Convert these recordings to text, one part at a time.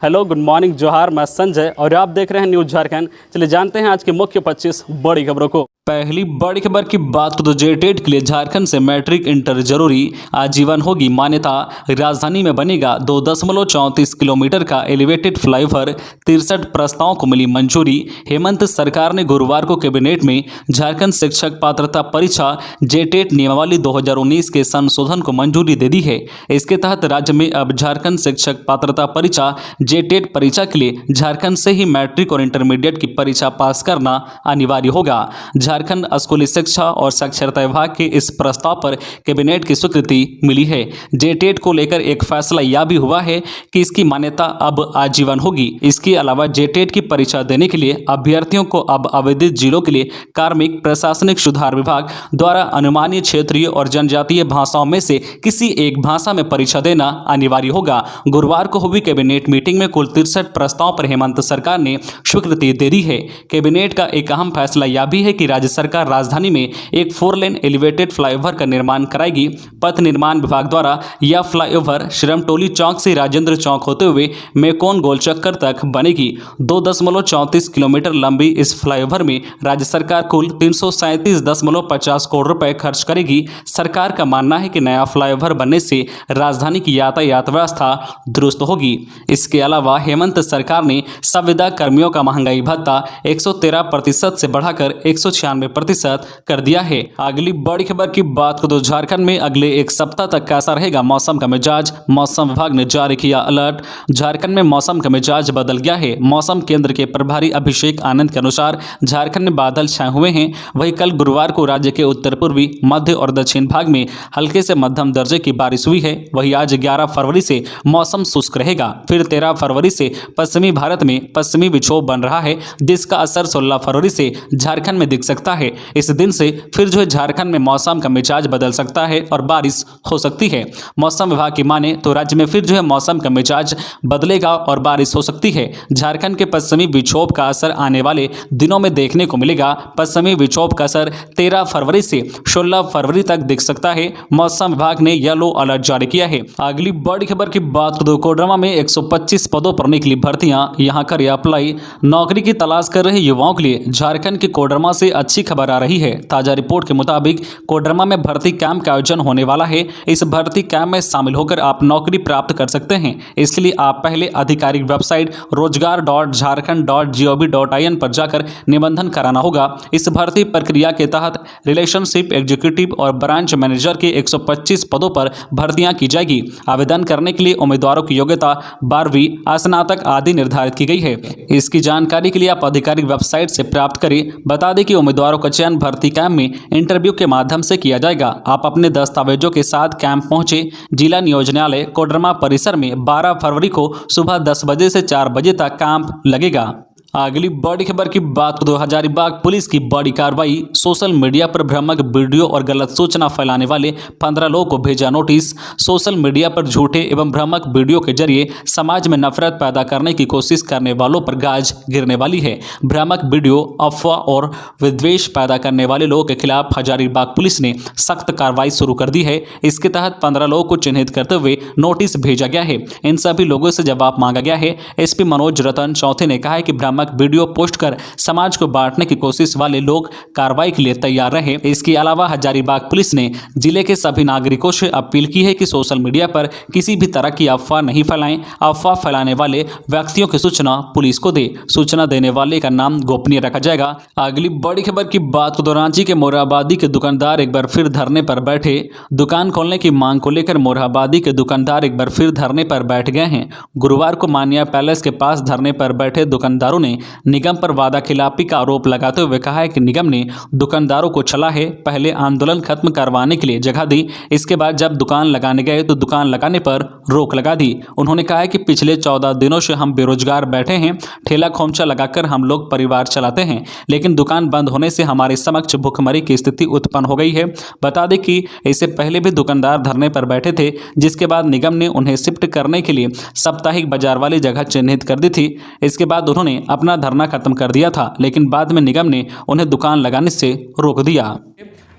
Hello, good morning, जोहार। मैं संजय और आप देख रहे हैं न्यूज़ झारखंड। चलिए जानते हैं आज की मुख्य 25 बड़ी खबरों को। पहली बड़ी खबर की बात तो जेटेट के लिए झारखंड से मैट्रिक इंटर जरूरी, आजीवन होगी मान्यता। राजधानी में बनेगा 2.34 किलोमीटर का एलिवेटेड फ्लाईओवर, 63 प्रस्तावों को मिली मंजूरी। हेमंत सरकार ने गुरुवार को कैबिनेट में झारखंड शिक्षक पात्रता परीक्षा जेटेट नियमावली 2019 के संशोधन को मंजूरी दे दी है। इसके तहत राज्य में अब झारखंड शिक्षक पात्रता परीक्षा जेटेट परीक्षा के लिए झारखंड से ही मैट्रिक और इंटरमीडिएट की परीक्षा पास करना अनिवार्य होगा। झारखंड स्कूली शिक्षा और साक्षरता विभाग के इस प्रस्ताव पर कैबिनेट की स्वीकृति मिली है। जेटेट को लेकर एक फैसला यह भी हुआ है कि इसकी मान्यता अब आजीवन होगी। इसके अलावा जेटेट की परीक्षा देने के लिए अभ्यर्थियों को अब आवेदित जिलों के लिए कार्मिक प्रशासनिक सुधार विभाग द्वारा अनुमानीय क्षेत्रीय और जनजातीय भाषाओं में से किसी एक भाषा में परीक्षा देना अनिवार्य होगा। गुरुवार को हुई कैबिनेट मीटिंग में कुल 63 प्रस्तावों पर हेमंत सरकार ने स्वीकृति दे दी है। कैबिनेट का एक अहम फैसला यह भी है कि राज्य सरकार राजधानी में एक 4 लेन एलिवेटेड फ्लाईओवर का निर्माण कराएगी। पथ निर्माण विभाग द्वारा यह फ्लाईओवर श्रमटोली चौक से राजेंद्र चौक होते हुए मेकोन गोल चक्कर तक बनेगी। 2.34 किलोमीटर लंबी इस फ्लाईओवर में राज्य सरकार कुल 337.50 करोड़ रुपए खर्च करेगी। सरकार का मानना है कि नया फ्लाईओवर बनने से राजधानी की यातायात व्यवस्था दुरुस्त होगी। इसके अलावा हेमंत सरकार ने संविदा कर्मियों का महंगाई भत्ता 113% से बढ़ाकर 196% कर दिया है। अगली बड़ी खबर की बात करें तो झारखंड में अगले एक सप्ताह तक कैसा रहेगा मौसम का मिजाज, मौसम विभाग ने जारी किया अलर्ट। झारखंड में मौसम का मिजाज बदल गया है। मौसम केंद्र के प्रभारी अभिषेक आनंद के अनुसार झारखंड में बादल छाए हुए हैं। वहीं कल गुरुवार को राज्य के उत्तर पूर्वी, मध्य और दक्षिण भाग में हल्के से मध्यम दर्जे की बारिश हुई है। वहीं आज 11 फरवरी से मौसम शुष्क रहेगा। फिर 13 फरवरी से पश्चिमी भारत में पश्चिमी विक्षोभ बन रहा है, जिसका असर 16 फरवरी से झारखंड में दिख सकता है। इस दिन से फिर झारखंड में मौसम का मिजाज बदल सकता है और बारिश हो सकती है। मौसम विभाग की माने तो राज्य में फिर मौसम का मिजाज बदलेगा और बारिश हो सकती है। झारखंड के पश्चिमी विक्षोभ का असर आने वाले दिनों में देखने को मिलेगा। पश्चिमी विक्षोभ का असर 13 फरवरी से 16 फरवरी तक दिख सकता है। मौसम विभाग ने येलो अलर्ट जारी किया है। अगली बड़ी खबर की बात करें तो कोडरमा में 125 पदों पर निकली भर्तियां, यहां कर अप्लाई। नौकरी की तलाश कर रहे युवाओं के लिए झारखंड के कोडरमा से अच्छी खबर आ रही है। ताजा रिपोर्ट के मुताबिक कोडरमा में भर्ती कैंप का आयोजन होने वाला है। इस भर्ती कैंप में शामिल होकर आप नौकरी प्राप्त कर सकते हैं। इसलिए आप पहले आधिकारिक वेबसाइट rozgar.jharkhand.gov.in पर जाकर निबंधन कराना होगा। इस भर्ती प्रक्रिया के तहत रिलेशनशिप एग्जीक्यूटिव और ब्रांच मैनेजर के 125 पदों पर भर्तियां की जाएगी। आवेदन करने के लिए उम्मीदवारों की योग्यता 12वीं, स्नातक आदि निर्धारित की गई है। इसकी जानकारी के लिए आप आधिकारिक वेबसाइट से प्राप्त करें। बता दें कि उम्मीदवारों का चयन भर्ती कैंप में इंटरव्यू के माध्यम से किया जाएगा। आप अपने दस्तावेजों के साथ कैंप पहुंचे। जिला नियोजनालय कोडरमा परिसर में 12 फरवरी को सुबह 10 बजे से 4 बजे तक कैंप लगेगा। अगली बड़ी खबर की बात करें तो हजारीबाग पुलिस की बड़ी कार्रवाई। सोशल मीडिया पर भ्रामक वीडियो और गलत सूचना फैलाने वाले 15 लोगों को भेजा नोटिस। सोशल मीडिया पर झूठे एवं भ्रामक वीडियो के जरिए समाज में नफरत पैदा करने की कोशिश करने वालों पर गाज गिरने वाली है। भ्रामक वीडियो, अफवाह और विद्वेष पैदा करने वाले लोगों के खिलाफ हजारीबाग पुलिस ने सख्त कार्रवाई शुरू कर दी है। इसके तहत 15 लोगों को चिन्हित करते हुए नोटिस भेजा गया है। इन सभी लोगों से जवाब मांगा गया है। एसपी मनोज रतन चौथे ने कहा है कि भ्रामक वीडियो पोस्ट कर समाज को बांटने की कोशिश वाले लोग कार्रवाई के लिए तैयार रहे। इसके अलावा हजारीबाग पुलिस ने जिले के सभी नागरिकों से अपील की है कि सोशल मीडिया पर किसी भी तरह की अफवाह नहीं फैलाएं। अफवाह फैलाने वाले व्यक्तियों की सूचना पुलिस को दे। सूचना देने वाले का नाम गोपनीय रखा जाएगा। अगली बड़ी खबर की बात तो रांची के मोरहाबादी के दुकानदार एक बार फिर धरने पर बैठे। दुकान खोलने की मांग को लेकर मोरहाबादी के दुकानदार एक बार फिर धरने पर बैठ गए हैं। गुरुवार को मानिया पैलेस के पास धरने पर बैठे दुकानदारों ने निगम पर वादा खिलाफी का आरोप लगाते हुए कहा है कि निगम ने दुकानदारों को छला है। पहले आंदोलन खत्म करवाने के लिए जगह दी, इसके बाद जब दुकान लगाने गए तो दुकान लगाने पर रोक लगा दी। उन्होंने कहा है कि पिछले 14 दिनों से हम बेरोजगार बैठे हैं। ठेला खोमचा लगाकर हम लोग परिवार चलाते हैं, लेकिन दुकान बंद होने से हमारे समक्ष भुखमरी की स्थिति उत्पन्न हो गई है। बता दें कि इससे पहले भी दुकानदार धरने पर बैठे थे, जिसके बाद निगम ने उन्हें शिफ्ट करने के लिए साप्ताहिक बाजार वाली जगह चिन्हित कर दी थी। इसके बाद उन्होंने अपना धरना खत्म कर दिया था, लेकिन बाद में निगम ने उन्हें दुकान लगाने से रोक दिया।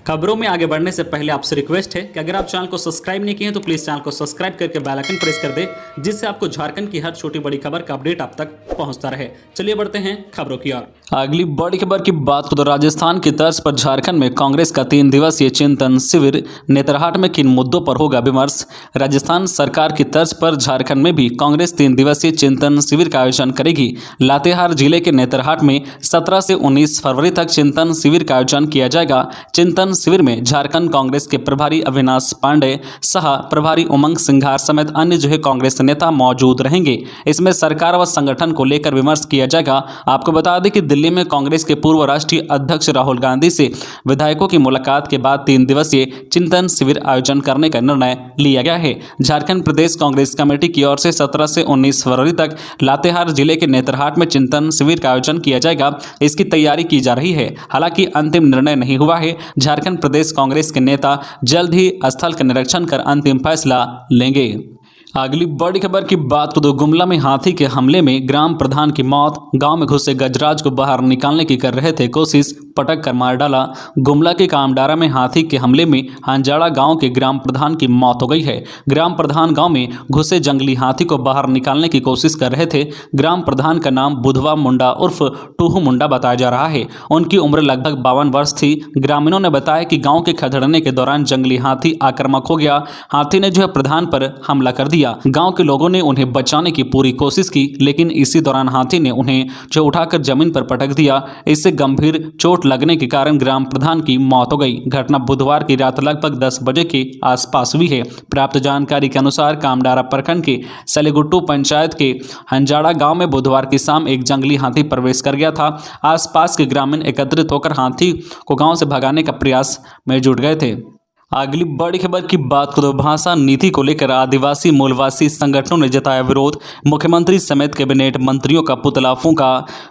खबरों में आगे बढ़ने से पहले आपसे रिक्वेस्ट है कि अगर आप चैनल को सब्सक्राइब नहीं किए हैं तो प्लीज चैनल को सब्सक्राइब करके बेल आइकन प्रेस कर दे, जिससे आपको झारखंड की हर छोटी बड़ी खबर का अपडेट आप तक पहुंचता रहे। चलिए बढ़ते हैं खबरों की ओर। अगली बड़ी खबर की बात को तो राजस्थान की तर्ज पर झारखंड में कांग्रेस का 3 दिवसीय चिंतन शिविर नेतरहाट में किन मुद्दों पर होगा विमर्श। राजस्थान सरकार की तर्ज पर झारखंड में भी कांग्रेस 3 दिवसीय चिंतन शिविर का आयोजन करेगी। लातेहार जिले के नेतरहाट में 17 से 19 फरवरी तक चिंतन शिविर का आयोजन किया जाएगा। चिंतन शिविर में झारखंड कांग्रेस के प्रभारी अविनाश पांडे, सह प्रभारी उमंग सिंघार समेत अन्य जो है कांग्रेस नेता मौजूद रहेंगे। इसमें सरकार व संगठन को लेकर विमर्श किया जाएगा। आपको बता दें कि दिल्ली में कांग्रेस के पूर्व राष्ट्रीय अध्यक्ष राहुल गांधी से विधायकों की मुलाकात के बाद 3 दिवसीय चिंतन शिविर आयोजन करने का निर्णय लिया गया है। झारखंड प्रदेश कांग्रेस कमेटी की ओर से 17 से 19 फरवरी तक लातेहार जिले के नेतरहाट में चिंतन शिविर का आयोजन किया जाएगा। इसकी तैयारी की जा रही है, हालांकि अंतिम निर्णय नहीं हुआ है। झारखंड प्रदेश कांग्रेस के नेता जल्द ही स्थल का निरीक्षण कर अंतिम फैसला लेंगे। अगली बड़ी खबर की बात को तो गुमला में हाथी के हमले में ग्राम प्रधान की मौत। गांव में घुसे गजराज को बाहर निकालने की कर रहे थे कोशिश, पटक कर मार डाला। गुमला के कामडारा में हाथी के हमले में हंजाड़ा गांव के ग्राम प्रधान की मौत हो गई है। ग्राम प्रधान गांव में घुसे जंगली हाथी को बाहर निकालने की कोशिश कर रहे थे। ग्राम प्रधान का नाम बुधवा मुंडा उर्फ टूहू मुंडा बताया जा रहा है। उनकी उम्र लगभग 52 वर्ष थी। ग्रामीणों ने बताया कि गाँव के खदेड़ने के दौरान जंगली हाथी आक्रामक हो गया। हाथी ने जो है प्रधान पर हमला कर दिया। गांव के लोगों ने उन्हें बचाने की पूरी कोशिश की, लेकिन इसी दौरान हाथी ने उन्हें जो उठाकर जमीन पर पटक दिया। इससे गंभीर चोट लगने के कारण ग्राम प्रधान की मौत हो गई। घटना बुधवार की रात लगभग 10 बजे के आसपास हुई है। प्राप्त जानकारी के अनुसार कामडारा प्रखंड के सलेगुट्टू पंचायत के हंजाड़ा गांव में बुधवार की शाम एक जंगली हाथी प्रवेश कर गया था। आसपास के ग्रामीण एकत्रित होकर हाथी को गांव से भगाने का प्रयास में जुट गए थे। अगली बड़ी खबर की बात करो, भाषा नीति को लेकर आदिवासी मूलवासी संगठनों ने जताया विरोध। मुख्यमंत्री समेत कैबिनेट मंत्रियों का पुतला फूंका।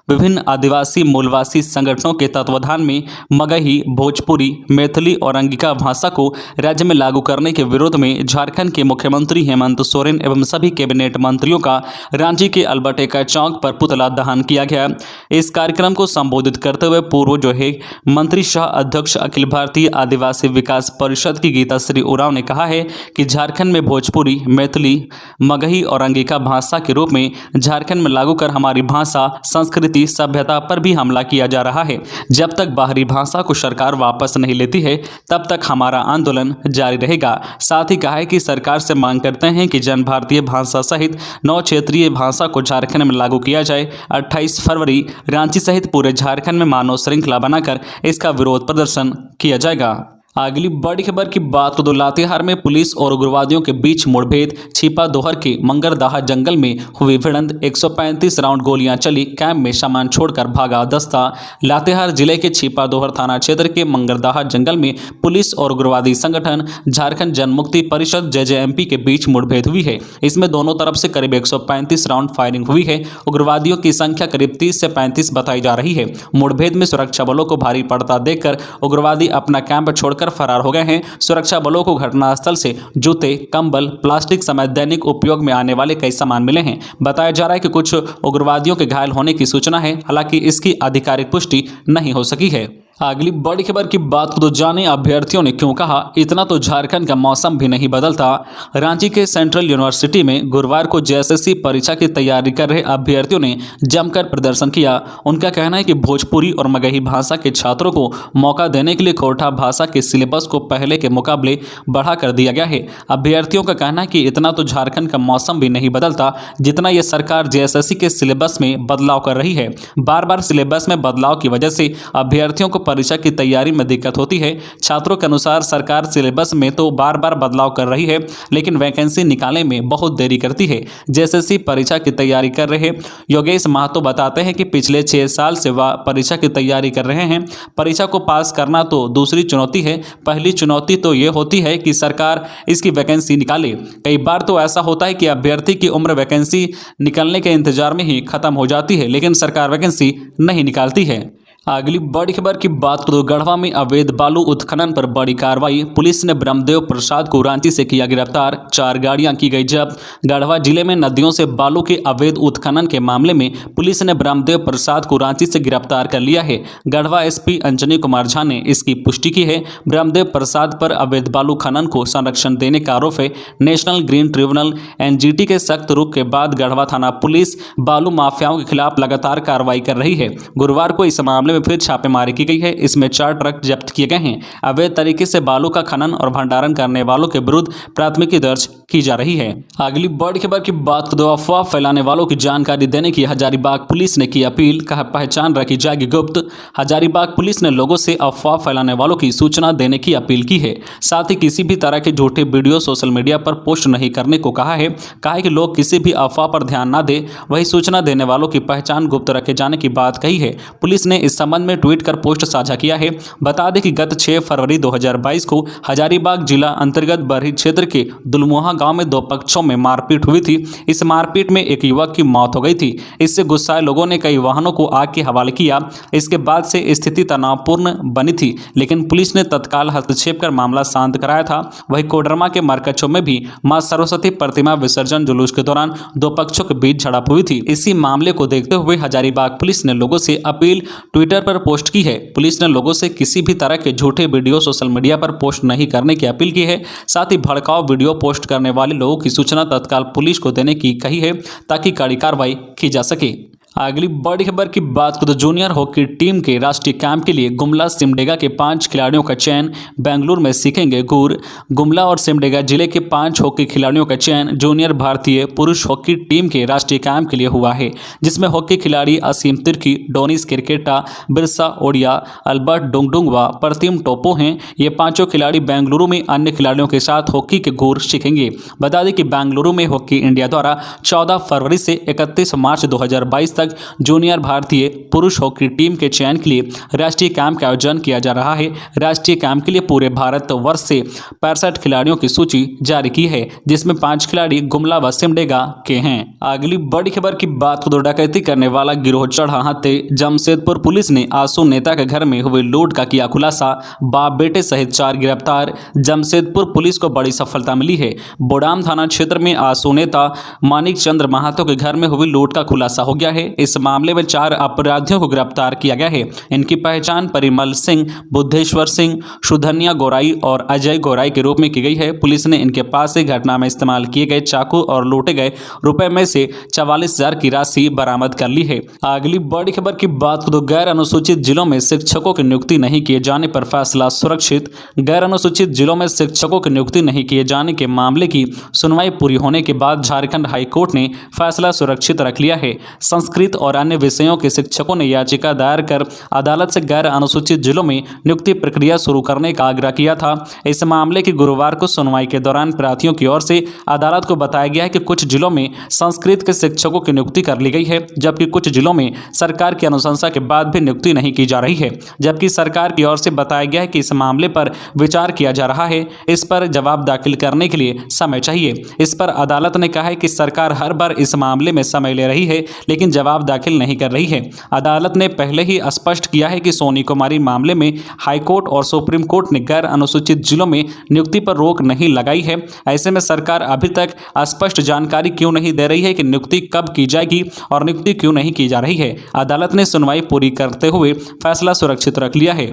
विभिन्न आदिवासी मूलवासी संगठनों के तत्वाधान में मगही, भोजपुरी, मैथिली और अंगिका भाषा को राज्य में लागू करने के विरोध में झारखंड के मुख्यमंत्री हेमंत सोरेन एवं सभी कैबिनेट मंत्रियों का रांची के अल्बर्टेका चौक पर पुतला दहन किया गया। इस कार्यक्रम को संबोधित करते हुए पूर्व जो है मंत्री शाह अध्यक्ष अखिल भारतीय आदिवासी विकास परिषद की गीताश्री उरांव ने कहा है कि झारखंड में भोजपुरी, मैथिली, मगही और अंगिका भाषा के रूप में झारखंड में लागू कर हमारी भाषा, संस्कृति, सभ्यता पर भी हमला किया जा रहा है। जब तक बाहरी भाषा को सरकार वापस नहीं लेती है तब तक हमारा आंदोलन जारी रहेगा। साथ ही कहा है कि सरकार से मांग करते हैं कि जन भारतीय भाषा सहित 9 क्षेत्रीय भाषा को झारखंड में लागू किया जाए। 28 फरवरी रांची सहित पूरे झारखंड में मानव श्रृंखला बनाकर इसका विरोध प्रदर्शन किया जाएगा। अगली बड़ी खबर की बात तो लातेहार में पुलिस और उग्रवादियों के बीच मुठभेड़। छिपा दोहर के मंगरदाहा जंगल में हुई भिड़ंत, 135 राउंड गोलियां चली। कैंप में सामान छोड़कर भागा दस्ता। लातेहार जिले के छिपा दोहर थाना क्षेत्र के मंगरदाहा जंगल में पुलिस और उग्रवादी संगठन झारखंड जनमुक्ति परिषद JJMP के बीच मुठभेड़ हुई है। इसमें दोनों तरफ से करीब 135 राउंड फायरिंग हुई है। उग्रवादियों की संख्या करीब 30 से 35 बताई जा रही है। मुठभेड़ में सुरक्षा बलों को भारी पड़ता देखकर उग्रवादी अपना कैंप छोड़कर फरार हो गए हैं। सुरक्षा बलों को घटनास्थल से जूते, कंबल, प्लास्टिक समेत दैनिक उपयोग में आने वाले कई सामान मिले हैं। बताया जा रहा है कि कुछ उग्रवादियों के घायल होने की सूचना है, हालांकि इसकी आधिकारिक पुष्टि नहीं हो सकी है। अगली बड़ी खबर की बात को तो जाने अभ्यर्थियों ने क्यों कहा इतना तो झारखंड का मौसम भी नहीं बदलता। रांची के सेंट्रल यूनिवर्सिटी में गुरुवार को JSSC परीक्षा की तैयारी कर रहे अभ्यर्थियों ने जमकर प्रदर्शन किया। उनका कहना है कि भोजपुरी और मगही भाषा के छात्रों को मौका देने के लिए कोटा भाषा के सिलेबस को पहले के मुकाबले बढ़ा कर दिया गया है। अभ्यर्थियों का कहना है कि इतना तो झारखंड का मौसम भी नहीं बदलता जितना यह सरकार JSSC के सिलेबस में बदलाव कर रही है। बार बार सिलेबस में बदलाव की वजह से अभ्यर्थियों को परीक्षा की तैयारी में दिक्कत होती है। छात्रों के अनुसार सरकार सिलेबस में तो बार बार बदलाव कर रही है, लेकिन वैकेंसी निकालने में बहुत देरी करती है। JSSC परीक्षा की तैयारी कर रहे योगेश महतो बताते हैं कि पिछले 6 साल से वह परीक्षा की तैयारी कर रहे हैं। परीक्षा को पास करना तो दूसरी चुनौती है, पहली चुनौती तो ये होती है कि सरकार इसकी वैकेंसी निकाले। कई बार तो ऐसा होता है कि अभ्यर्थी की उम्र वैकेंसी निकलने के इंतजार में ही खत्म हो जाती है, लेकिन सरकार वैकेंसी नहीं निकालती है। अगली बड़ी खबर की बात करें तो गढ़वा में अवैध बालू उत्खनन पर बड़ी कार्रवाई। पुलिस ने ब्रह्मदेव प्रसाद को रांची से किया गिरफ्तार। 4 गाड़ियां की गई जब्त। गढ़वा जिले में नदियों से बालू के अवैध उत्खनन के मामले में पुलिस ने ब्रह्मदेव प्रसाद को रांची से गिरफ्तार कर लिया है। गढ़वा एसपी अंजनी कुमार झा ने इसकी पुष्टि की है। ब्रह्मदेव प्रसाद पर अवैध बालू खनन को संरक्षण देने का आरोप है। नेशनल ग्रीन ट्रिब्यूनल एनजीटी के सख्त रुख के बाद गढ़वा थाना पुलिस बालू माफियाओं के खिलाफ लगातार कार्रवाई कर रही है। गुरुवार को इस मामले में फिर छापेमारी की गई है। इसमें 4 ट्रक जब्त किए गए हैं। अवैध तरीके से बालू का खनन और भंडारण करने वालों के विरुद्ध प्राथमिकी दर्ज की जा रही है। अगली बड़ी खबर की बात करें तो अफवाह फैलाने वालों की जानकारी देने की हजारीबाग पुलिस ने की अपील। कहा पहचान रखी जाएगी गुप्त। हजारीबाग पुलिस ने लोगों से अफवाह फैलाने वालों की सूचना देने की अपील की है। साथ ही किसी भी तरह के झूठे वीडियो सोशल मीडिया पर पोस्ट नहीं करने को कहा है। कहा है कि लोग किसी भी अफवाह पर ध्यान न दे। वही सूचना देने वालों की पहचान गुप्त रखे जाने की बात कही है। पुलिस ने इस संबंध में ट्वीट कर पोस्ट साझा किया है। बता दें कि गत 6 फरवरी 2022 को हजारीबाग जिला अंतर्गत बरही क्षेत्र के दुलमुहा गांव में 2 पक्षों में मारपीट हुई थी। इस मारपीट में एक युवक की मौत हो गई थी। इससे गुस्साए लोगों ने कई वाहनों को आग के हवाले किया। इसके बाद से स्थिति तनावपूर्ण बनी थी, लेकिन पुलिस ने तत्काल हस्तक्षेप कर मामला शांत कराया था। वहीं कोडरमा के मरकच्चों में भी मां सरस्वती प्रतिमा विसर्जन जुलूस के दौरान 2 पक्षों के बीच झड़प हुई थी। इसी मामले को देखते हुए हजारीबाग पुलिस ने लोगों से अपील ट्विटर पर पोस्ट की है। पुलिस ने लोगों से किसी भी तरह के झूठे वीडियो सोशल मीडिया पर पोस्ट नहीं करने की अपील की है। साथ ही भड़काऊ वीडियो पोस्ट करने वाले लोगों की सूचना तत्काल पुलिस को देने की कही है, ताकि कड़ी कार्रवाई की जा सके। अगली बड़ी खबर की बात करें तो जूनियर हॉकी टीम के राष्ट्रीय कैंप के लिए गुमला सिमडेगा के 5 खिलाड़ियों का चयन। बेंगलुरु में सीखेंगे गुर। गुमला और सिमडेगा जिले के 5 हॉकी खिलाड़ियों का चयन जूनियर भारतीय पुरुष हॉकी टीम के राष्ट्रीय कैंप के लिए हुआ है, जिसमें हॉकी खिलाड़ी असीम तिर्की, डोनिस क्रिकेटा, बिरसा ओडिया, अल्बर्ट डुंगडुंग व प्रतिम टोपो हैं। ये 5 खिलाड़ी बेंगलुरु में अन्य खिलाड़ियों के साथ हॉकी के गुर सीखेंगे। बता दें कि बेंगलुरु में हॉकी इंडिया द्वारा 14 फरवरी से 31 मार्च 2022 जूनियर भारतीय पुरुष हॉकी टीम के चयन के लिए राष्ट्रीय कैंप का आयोजन किया जा रहा है। राष्ट्रीय कैंप के लिए पूरे भारत वर्ष से 65 खिलाड़ियों की सूची जारी की है, जिसमें 5 खिलाड़ी गुमला व सिमडेगा के हैं। अगली बड़ी खबर की बात को डकैती करने वाला गिरोह चढ़ा हत्थे। जमशेदपुर पुलिस ने आसू नेता के घर में हुए लूट का किया खुलासा। बाप बेटे सहित 4 गिरफ्तार। जमशेदपुर पुलिस को बड़ी सफलता मिली है। बोडाम थाना क्षेत्र में आसू नेता मानिक चंद्र महातो के घर में हुई लूट का खुलासा हो गया है। इस मामले में 4 अपराधियों को गिरफ्तार किया गया है। इनकी पहचान परिमल सिंह, बुद्धेश्वर सिंह, सुधन्या गौराई और अजय गौराई के रूप में की गई है। पुलिस ने इनके पास से घटना में इस्तेमाल किए गए चाकू और लूटे गए रुपए में से 44,000 की राशि बरामद कर ली है। अगली बड़ी खबर की बात तो गैर अनुसूचित जिलों में शिक्षकों की नियुक्ति नहीं किए जाने पर फैसला सुरक्षित। गैर अनुसूचित जिलों में शिक्षकों की नियुक्ति नहीं किए जाने के मामले की सुनवाई पूरी होने के बाद झारखंड हाईकोर्ट ने फैसला सुरक्षित रख लिया है। संस्कृत और अन्य विषयों के शिक्षकों ने याचिका दायर कर अदालत से गैर अनुसूचित जिलों में नियुक्ति प्रक्रिया शुरू करने का आग्रह किया था। इस मामले की गुरुवार को सुनवाई के दौरान प्रार्थियों की ओर से अदालत को बताया गया है कि कुछ जिलों में संस्कृत के शिक्षकों की नियुक्ति कर ली गई है, जबकि कुछ जिलों में सरकार की अनुशंसा के बाद भी नियुक्ति नहीं की जा रही है। जबकि सरकार की ओर से बताया गया है कि इस मामले पर विचार किया जा रहा है। इस पर जवाब दाखिल करने के लिए समय चाहिए। इस पर अदालत ने कहा है कि सरकार हर बार इस मामले में समय ले रही है, लेकिन जवाब दाखिल नहीं कर रही है। अदालत ने पहले ही स्पष्ट किया है कि सोनी कुमारी मामले में हाईकोर्ट और सुप्रीम कोर्ट ने गैर अनुसूचित जिलों में नियुक्ति पर रोक नहीं लगाई है। ऐसे में सरकार अभी तक स्पष्ट जानकारी क्यों नहीं दे रही है कि नियुक्ति कब की जाएगी और नियुक्ति क्यों नहीं की जा रही है। अदालत ने सुनवाई पूरी करते हुए फैसला सुरक्षित रख लिया है।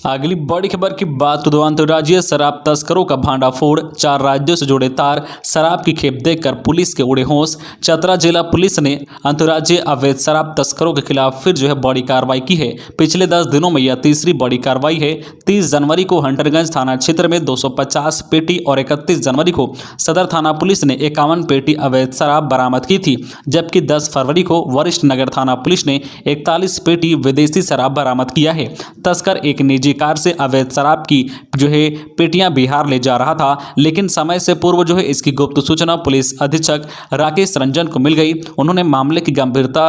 अगली बड़ी खबर की बात तो अंतर्राज्यीय शराब तस्करों का भांडाफोड़। 4 राज्यों से जुड़े तार। शराब की खेप देखकर पुलिस के उड़े होश। चतरा जिला पुलिस ने अंतर्राज्यीय अवैध शराब तस्करों के खिलाफ फिर बड़ी कार्रवाई की है। पिछले 10 दिनों में यह तीसरी बड़ी कार्रवाई है। 30 जनवरी को हंटरगंज थाना क्षेत्र में 250 पेटी और 31 जनवरी को सदर थाना पुलिस ने 51 पेटी अवैध शराब बरामद की थी, जबकि 10 फरवरी को वरिष्ठ नगर थाना पुलिस ने 41 पेटी विदेशी शराब बरामद किया है। तस्कर एक निजी ये कार से अवैध शराब की जो है पेटियां बिहार ले जा रहा था, लेकिन समय से पूर्व जो है इसकी गुप्त सूचना पुलिस अधीक्षक राकेश रंजन को मिल गई। उन्होंने मामले की गंभीरता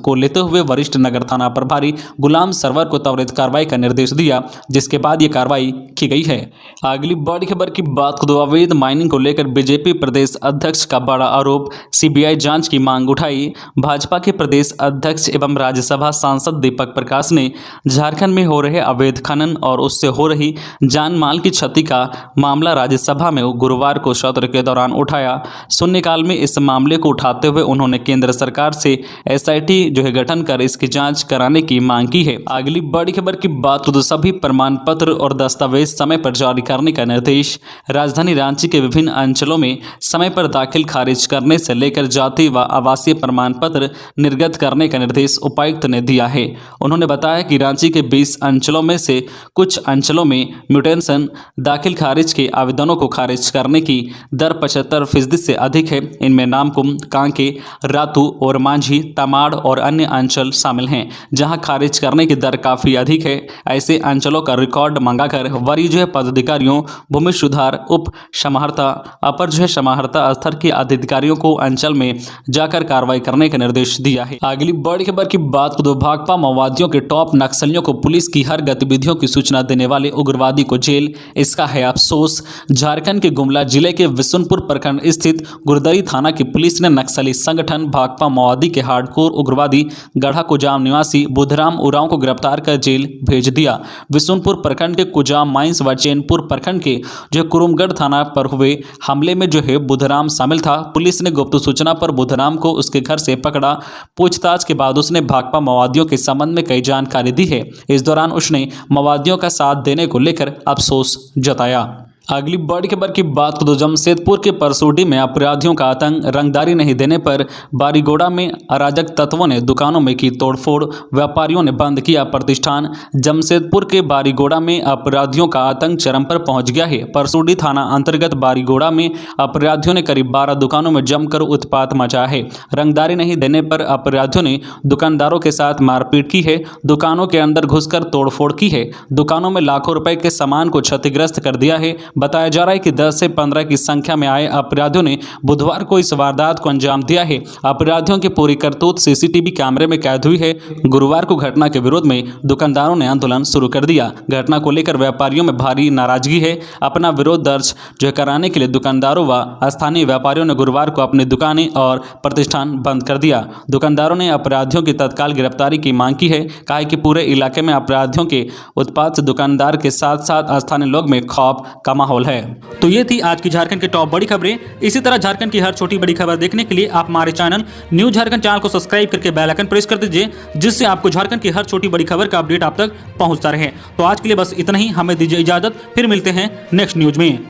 को लेते हुए वरिष्ठ नगर थाना प्रभारी गुलाम सरवर को त्वरित कार्रवाई का निर्देश दिया, जिसके बाद ये कार्रवाई की गई है। अगली बड़ी खबर की बात करें तो अवैध माइनिंग को लेकर बीजेपी प्रदेश अध्यक्ष का बड़ा आरोप, सीबीआई जांच की मांग उठाई। भाजपा के प्रदेश अध्यक्ष एवं राज्यसभा सांसद दीपक प्रकाश ने झारखंड में हो रहे अवैध खनन और उससे हो रही जान माल की क्षति का मामला राज्यसभा में गुरुवार को सत्र के दौरान उठाया। शून्यकाल में इस मामले को उठाते हुए उन्होंने केंद्र सरकार से एसआईटी जो है गठन कर इसकी जांच कराने की मांग की है। अगली बड़ी खबर की बात तो सभी प्रमाण पत्र और दस्तावेज समय पर जारी करने का निर्देश। राजधानी रांची के विभिन्न अंचलों में समय पर दाखिल खारिज करने से लेकर जाति व आवासीय प्रमाण पत्र निर्गत करने का निर्देश उपायुक्त ने दिया है। उन्होंने बताया कि रांची के 20 अंचलों में से कुछ अंचलों में म्यूटेशन दाखिल खारिज के आवेदनों को खारिज करने की दर 75% से अधिक है। इनमें नामकुम, कांके, रातू और मांझी, तमाड़ और अन्य अंचल शामिल हैं, जहां खारिज करने की दर काफ़ी अधिक है। ऐसे अंचलों का रिकॉर्ड मंगाकर वरीय पदाधिकारियों, भूमि सुधार उप समाहर्ता, अपर समाहर्ता स्तर के अधिकारियों को अंचल में जाकर कार्रवाई करने का निर्देश दिया है। अगली बड़ी खबर की बात तो भाकपा माओवादियों के टॉप नक्सलियों को पुलिस की हर गतिविधियों की सूचना देने वाले उग्रवादी को जेल, इसका है अफसोस। झारखंड के गुमला जिले के विशुनपुर प्रखंड स्थित गुरदरी थाना की पुलिस ने नक्सली संगठन भाकपा माओवादी के हार्डकोर उग्रवादी गढ़ा कुजाम निवासी बुधराम उरांव को गिरफ्तार कर जेल भेज दिया। विशुनपुर प्रखंड के कुजाम माइंस व चैनपुर प्रखंड के कुरुमगढ़ थाना पर हुए हमले में बुधराम शामिल था। पुलिस ने गुप्त सूचना पर बुधराम को उसके घर से पकड़ा। पूछताछ के बाद उसने भाकपा माओवादियों के संबंध में कई जानकारी दी है। इस दौरान उसने माओवादियों का साथ देने को लेकर अफसोस जताया। अगली बड़ी खबर की बात तो जमशेदपुर के परसोडी में अपराधियों का आतंक, रंगदारी नहीं देने पर बारीगोड़ा में अराजक तत्वों ने दुकानों में की तोड़फोड़, व्यापारियों ने बंद किया प्रतिष्ठान। जमशेदपुर के बारीगोड़ा में अपराधियों का आतंक चरम पर पहुंच गया है। परसोडी थाना अंतर्गत बारीगोड़ा में अपराधियों ने करीब 12 दुकानों में जमकर उत्पात मचाया है। रंगदारी नहीं देने पर अपराधियों ने दुकानदारों के साथ मारपीट की है, दुकानों के अंदर घुसकर तोड़फोड़ की है, दुकानों में लाखों रुपए के सामान को क्षतिग्रस्त कर दिया है। बताया जा रहा है कि 10 से 15 की संख्या में आए अपराधियों ने बुधवार को इस वारदात को अंजाम दिया है। अपराधियों की पूरी करतूत सीसीटीवी कैमरे में कैद हुई है। गुरुवार को घटना के विरोध में दुकानदारों ने आंदोलन शुरू कर दिया। घटना को लेकर व्यापारियों में भारी नाराजगी है। अपना विरोध दर्ज कराने के लिए दुकानदारों व स्थानीय व्यापारियों ने गुरुवार को अपनी दुकानें और प्रतिष्ठान बंद कर दिया। दुकानदारों ने अपराधियों की तत्काल गिरफ्तारी की मांग की है। कहा कि पूरे इलाके में अपराधियों के उत्पात से दुकानदार के साथ साथ स्थानीय लोग में खौफ का माहौल है। तो ये थी आज की झारखंड की टॉप बड़ी खबरें। इसी तरह झारखंड की हर छोटी बड़ी खबर देखने के लिए आप हमारे चैनल न्यूज झारखंड चैनल को सब्सक्राइब करके बेल आइकन प्रेस कर दीजिए, जिससे आपको झारखंड की हर छोटी बड़ी खबर का अपडेट आप तक पहुंचता रहे। तो आज के लिए बस इतना ही, हमें दीजिए इजाजत, फिर मिलते हैं नेक्स्ट न्यूज में।